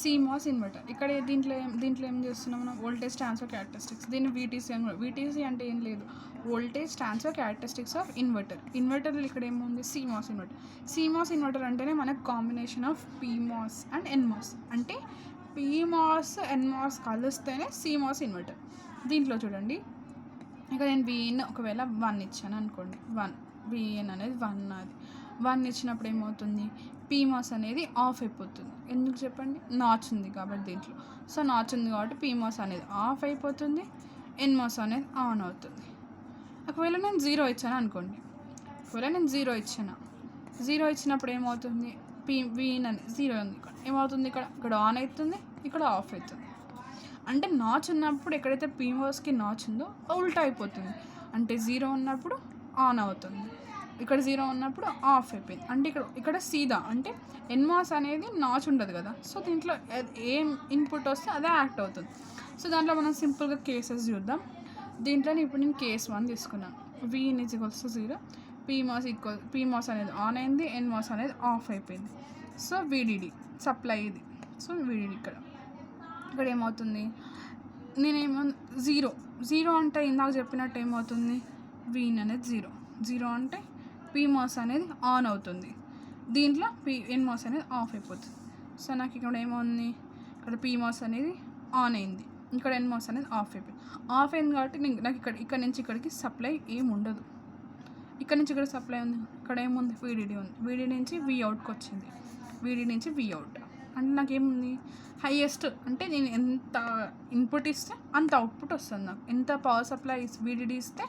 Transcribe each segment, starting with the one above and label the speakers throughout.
Speaker 1: CMOS inverter. ఇక్కడ దీంట్లో ఏం చేస్తున్నాం మనం, వోల్టేజ్ ట్రాన్స్ఫర్ క్యారెక్టరిస్టిక్స్. దీన్ని VTC అని, VTC అంటే ఏం లేదు, voltage transfer characteristics of inverter. ఇన్వర్టర్లో ఇక్కడ ఏముంది, CMOS ఇన్వర్టర్. CMOS ఇన్వర్టర్ అంటేనే మనకు combination of PMOS and NMOS. అంటే PMOS NMOS కలిస్తేనే CMOS ఇన్వర్టర్. దీంట్లో చూడండి, ఇక నేను VIN ఒకవేళ 1 ఇచ్చాను అనుకోండి, 1 VIN అనేది 1, అది 1 ఇచ్చినప్పుడు ఏమవుతుంది, PMOS అనేది ఆఫ్ అయిపోతుంది. ఎందుకు చెప్పండి, నాచ్ ఉంది కాబట్టి దీంట్లో. సో నాచ్ ఉంది కాబట్టి PMOS అనేది ఆఫ్ అయిపోతుంది, NMOS అనేది ఆన్ అవుతుంది. ఒకవేళ నేను 0 ఇచ్చాను అనుకోండి, ఒకవేళ నేను 0 ఇచ్చినప్పుడు ఏమవుతుంది, VIN అనేది 0 ఉంది, ఇక్కడ ఏమవుతుంది, ఇక్కడ ఆన్ అవుతుంది, ఇక్కడ ఆఫ్ అవుతుంది. అంటే నాచ్ ఉన్నప్పుడు ఎక్కడైతే PMOSకి నాచ్ ఉందో ఉల్టా అయిపోతుంది. అంటే 0 ఉన్నప్పుడు ఆన్ అవుతుంది, ఇక్కడ 0 ఉన్నప్పుడు ఆఫ్ అయిపోయింది. అంటే ఇక్కడ సీదా అంటే NMOS అనేది నాచ్ ఉండదు కదా. సో దీంట్లో ఏం ఇన్పుట్ వస్తే అదే యాక్ట్ అవుతుంది. సో దాంట్లో మనం సింపుల్గా కేసెస్ చూద్దాం. దీంట్లో ఇప్పుడు నేను కేస్ 1 తీసుకున్నాను. VIN = 0, PMOS అనేది ఆన్ అయింది, NMOS అనేది ఆఫ్ అయిపోయింది. సో VDD సప్లై ఇది. సో VDD ఇక్కడ ఏమవుతుంది, నేనేమో 0 అంటే ఇందాక చెప్పినట్టు ఏమవుతుంది, VIN అనేది 0 అంటే PMOS అనేది ఆన్ అవుతుంది, దీంట్లో NMOS అనేది ఆఫ్ అయిపోతుంది. సో నాకు ఇక్కడ ఏమవుతుంది, ఇక్కడ PMOS అనేది ఆన్ అయింది, ఇక్కడ NMOS అనేది ఆఫ్ అయిపోయింది. ఆఫ్ అయింది కాబట్టి నాకు ఇక్కడ నుంచి ఇక్కడికి సప్లై ఏమి ఉండదు. ఇక్కడ నుంచి ఇక్కడ సప్లై ఉంది, ఇక్కడ ఏముంది, VDD ఉంది. VDD నుంచి Voutకి వచ్చింది, VDD నుంచి Vout. అంటే నాకేముంది, హైయెస్ట్ అంటే నేను ఎంత ఇన్పుట్ ఇస్తే అంత అవుట్పుట్ వస్తుంది నాకు. ఎంత పవర్ సప్లై VDD ఇస్తే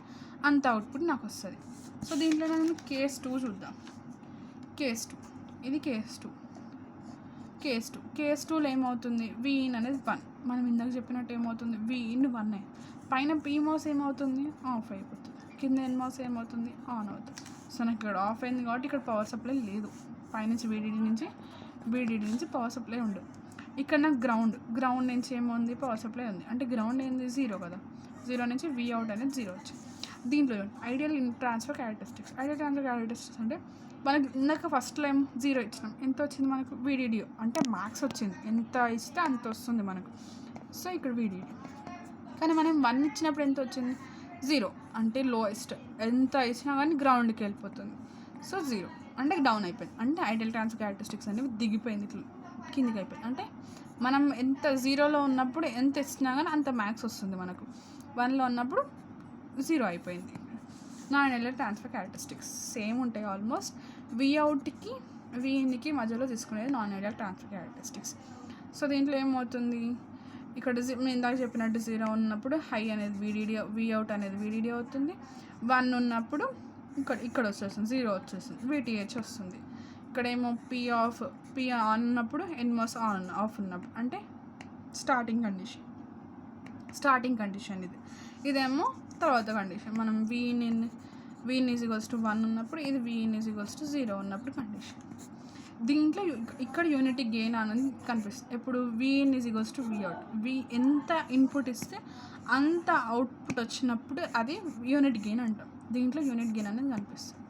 Speaker 1: అంత అవుట్పుట్ నాకు వస్తుంది. సో దీంట్లో నేను కేస్ 2 చూద్దాం. కేస్ 2 ఇది కేస్ 2లో ఏమవుతుంది, VIN అనేది 1. మనం ఇందాక చెప్పినట్టు ఏమవుతుంది, VIN 1 పైన PMOS ఏమవుతుంది, ఆఫ్ అయిపోతుంది, కింద NMOS ఏమవుతుంది, ఆన్ అవుతుంది. సో నాకు ఇక్కడ ఆఫ్ అయింది కాబట్టి ఇక్కడ పవర్ సప్లై లేదు, పైనుంచి VDD నుంచి పవర్ సప్లై ఉండదు. ఇక్కడ నాకు గ్రౌండ్ నుంచి ఏముంది, పవర్ సప్లై ఉంది. అంటే గ్రౌండ్ ఏంది, 0 కదా. 0 నుంచి Vout అనేది 0 వచ్చింది. దీంట్లో ఐడియల్ ట్రాన్స్ఫర్ క్యారెక్టరిస్టిక్స్ అంటే మనకి ఇందాక ఫస్ట్ టైం 0 ఇచ్చినాం, ఎంత వచ్చింది మనకు, VDD అంటే మ్యాక్స్ వచ్చింది, ఎంత ఇస్తే అంత వస్తుంది మనకు. సో ఇక్కడ VDD. కానీ మనం 1 ఇచ్చినప్పుడు ఎంత వచ్చింది, 0 అంటే లోయెస్ట్, ఎంత ఇచ్చినా కానీ గ్రౌండ్కి వెళ్ళిపోతుంది. సో 0 అంటే డౌన్ అయిపోయింది, అంటే ఐడియల్ ట్రాన్స్ఫర్ క్యారెక్టరిస్టిక్స్ అనేవి దిగిపోయింది, ఇట్లా కిందికి అయిపోయింది. అంటే మనం ఎంత 0లో ఉన్నప్పుడు ఎంత ఇచ్చినా కానీ అంత మ్యాక్స్ వస్తుంది మనకు, 1లో ఉన్నప్పుడు 0 అయిపోయింది. Non ideal transfer characteristics same ఉంటాయి ఆల్మోస్ట్. Voutకి VINకి మధ్యలో తీసుకునేది non ideal transfer characteristics. So దీంట్లో ఏమవుతుంది, ఇక్కడ నేను ఇందాక చెప్పినట్టు 0 ఉన్నప్పుడు హై అనేది Vout అనేది VDD అవుతుంది. 1 ఉన్నప్పుడు ఇక్కడ వచ్చేస్తుంది, 0 వచ్చేస్తుంది, VTH వస్తుంది. ఇక్కడేమో P ఆన్ ఉన్నప్పుడు NMOS ఆఫ్ ఉన్నప్పుడు, అంటే స్టార్టింగ్ కండిషన్ ఇదేమో తర్వాత కండిషన్. మనం VIN = 1 ఉన్నప్పుడు, ఇది VIN = 0 ఉన్నప్పుడు కండిషన్. దీంట్లో ఇక్కడ యూనిటీ గెయిన్ అనేది కనిపిస్తుంది. ఇప్పుడు VIN = Vout, ఎంత ఇన్పుట్ ఇస్తే అంత అవుట్పుట్ వచ్చినప్పుడు అది యూనిట్ గెయిన్ అంటాం. దీంట్లో యూనిట్ గెయిన్ అనేది కనిపిస్తుంది.